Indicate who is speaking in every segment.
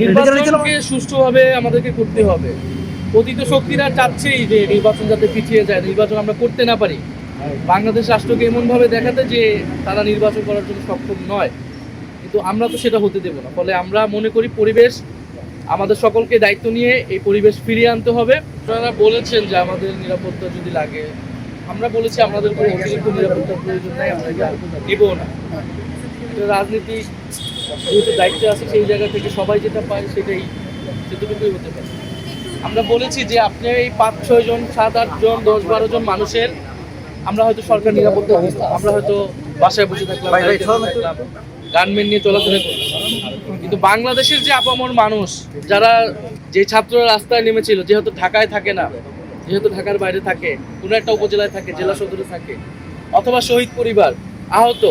Speaker 1: নির্বাচনকে সুষ্ঠুভাবে আমাদেরকে করতে হবে। পতিত শক্তিরা চাচ্ছেই যে নির্বাচন যাতে পিছিয়ে যায়, নির্বাচন আমরা করতে না পারি, বাংলাদেশ রাষ্ট্রকে এমনভাবে দেখাতে যে তারা নির্বাচন করার জন্য সক্ষম নয়। কিন্তু আমরা তো সেটা হতে দেব না। ফলে আমরা মনে করি পরিবেশ আমাদের সকলকে দায়িত্ব নিয়ে এই পরিবেশ ফিরিয়ে আনতে হবে। আপনারা বলেছেন যে আমাদের নিরাপত্তা যদি লাগে, আমরা বলেছি আমাদের কোনো অতিরিক্ত নিরাপত্তার প্রয়োজন নাই, আমরা এটা নেব না। এটা রাজনীতি যেহেতু দায়িত্বে আছে, সেই জায়গা থেকে সবাই যেটা পায় সেটাই সেটুকুই হতে পারে। আমরা বলেছি যে আপনি এই 5-6 জন 7-8 জন 10-12 জন মানুষের আমরা হয়তো সরকার নিরাপত্তা দিচ্ছি, আমরা হয়তো বাসায় বসে থাকলাম, গানম্যান নিয়ে চলাফেরা করলাম। কিন্তু বাংলাদেশের যে আপামর মানুষ, যারা যে ছাত্ররা রাস্তায় নেমেছিল, যেহেতু ঢাকায় থাকে না, যেহেতু ঢাকার বাইরে থাকে, কোনো একটা উপজেলায় থাকে, জেলা সদরে থাকে, অথবা শহীদ পরিবার আহত,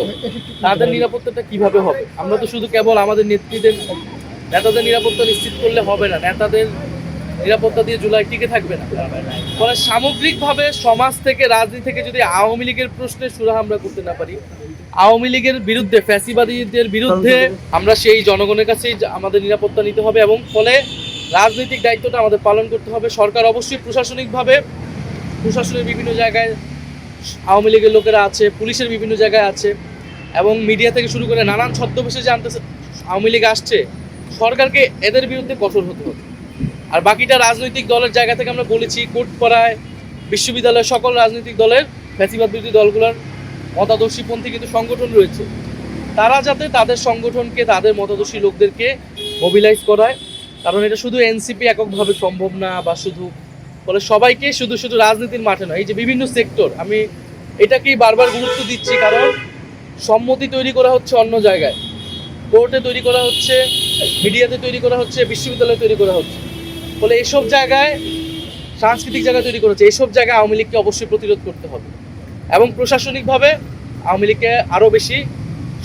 Speaker 1: তাদের নিরাপত্তাটা কিভাবে হবে? আমরা তো শুধু কেবল আমাদের নেতাদের নিরাপত্তা নিশ্চিত করলে হবে না, নেতাদের নিরাপত্তা দিয়ে জুলাই টিকে থাকবে না। ফলে সামগ্রিকভাবে সমাজ থেকে, রাজনীতি থেকে যদি আওয়ামী লীগের প্রশ্নে সুরাহা আমরা করতে না পারি, আওয়ামী লীগের বিরুদ্ধে, ফ্যাসিবাদীদের বিরুদ্ধে আমরা সেই জনগণের কাছেই আমাদের নিরাপত্তা নিতে হবে। এবং ফলে রাজনৈতিক দায়িত্বটা আমাদের পালন করতে হবে। সরকার অবশ্যই প্রশাসনের বিভিন্ন জায়গায় আওয়ামী লীগের লোকেরা আছে, পুলিশের বিভিন্ন জায়গায় আছে, এবং মিডিয়া থেকে শুরু করে নানান ছদ্মবেশে যে আওয়ামী লীগ আসছে, সরকারকে এদের বিরুদ্ধে কঠোর হতে হবে। আর বাকিটা রাজনৈতিক দলের জায়গা থেকে আমরা বলেছি, কোর্টপাড়ায়, বিশ্ববিদ্যালয়ের সকল রাজনৈতিক দলের, ফ্যাসিবাদ বিরোধী দলগুলোর মতাদর্শীপন্থী কিন্তু সংগঠন রয়েছে, তারা যাতে তাদের সংগঠনকে, তাদের মতাদর্শী লোকদেরকে মোবিলাইজ করায়। কারণ এটা শুধু এনসিপি এককভাবে সম্ভব না, বা ফলে সবাইকে শুধু রাজনীতির মাঠে নয়, এই যে বিভিন্ন সেক্টর, আমি এটাকেই বারবার গুরুত্ব দিচ্ছি। কারণ সম্মতি তৈরি করা হচ্ছে অন্য জায়গায়, কোর্টে তৈরি করা হচ্ছে, মিডিয়াতে তৈরি করা হচ্ছে, বিশ্ববিদ্যালয়ে তৈরি করা হচ্ছে। ফলে এইসব জায়গায়, সাংস্কৃতিক জায়গায় তৈরি করা হচ্ছে, এইসব জায়গায় আওয়ামী লীগকে অবশ্যই প্রতিরোধ করতে হবে। এবং প্রশাসনিকভাবে আওয়ামী লীগকে আরও বেশি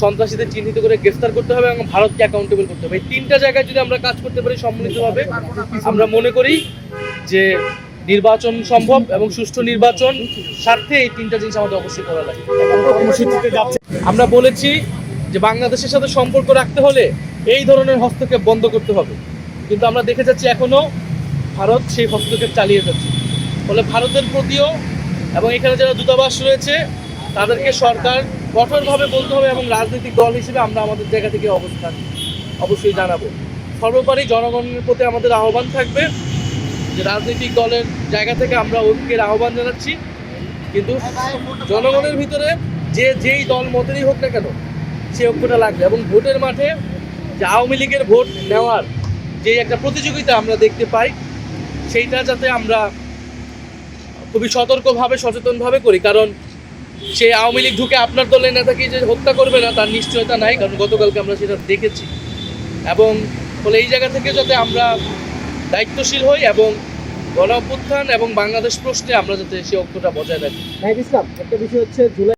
Speaker 1: সন্ত্রাসীদের চিহ্নিত করে গ্রেফতার করতে হবে, এবং ভারতকে অ্যাকাউন্টেবল করতে হবে। এই 3টা জায়গায় যদি আমরা কাজ করতে পারি সম্মিলিতভাবে, আমরা মনে করি যে নির্বাচন সম্ভব, এবং সুষ্ঠু নির্বাচন স্বার্থে এই 3টা জিনিস আমাদের অবশ্যই করা লাগে। আমরা বলেছি যে বাংলাদেশের সাথে সম্পর্ক রাখতে হলে এই ধরনের হস্তক্ষেপ বন্ধ করতে হবে। কিন্তু আমরা দেখে যাচ্ছি এখনও ভারত সেই হস্তক্ষেপ চালিয়ে যাচ্ছে। ফলে ভারতের প্রতিও, এবং এখানে যারা দূতাবাস রয়েছে, তাদেরকে সরকার কঠোরভাবে বলতে হবে, এবং রাজনৈতিক দল হিসেবে আমরা আমাদের জায়গা থেকে অবস্থান অবশ্যই জানাবো। সর্বোপরি জনগণের প্রতি আমাদের আহ্বান থাকবে যে রাজনৈতিক দলের জায়গা থেকে আমরা ঐক্যের আহ্বান জানাচ্ছি, কিন্তু জনগণের ভিতরে যেই দল মতেরই হোক না কেন, সেই ঐক্যটা লাগবে। এবং ভোটের মাঠে যে আওয়ামী লীগের ভোট নেওয়ার যে একটা প্রতিযোগিতা আমরা দেখতে পাই, সেইটা যাতে আমরা খুবই সতর্কভাবে, সচেতনভাবে করি। কারণ সে আওয়ামী লীগ ঢুকে আপনার দলের নেতাকে যে হত্যা করবে না, তার নিশ্চয়তা নাই, কারণ গতকালকে আমরা সেটা দেখেছি। এবং ফলে এই জায়গা থেকে যাতে আমরা দায়িত্বশীল হই, এবং গণ অভ্যুত্থান এবং বাংলাদেশ প্রশ্নে আমরা যাতে সেই ঐক্যটা বজায় রাখি।
Speaker 2: একটা বিষয় হচ্ছে জুলাই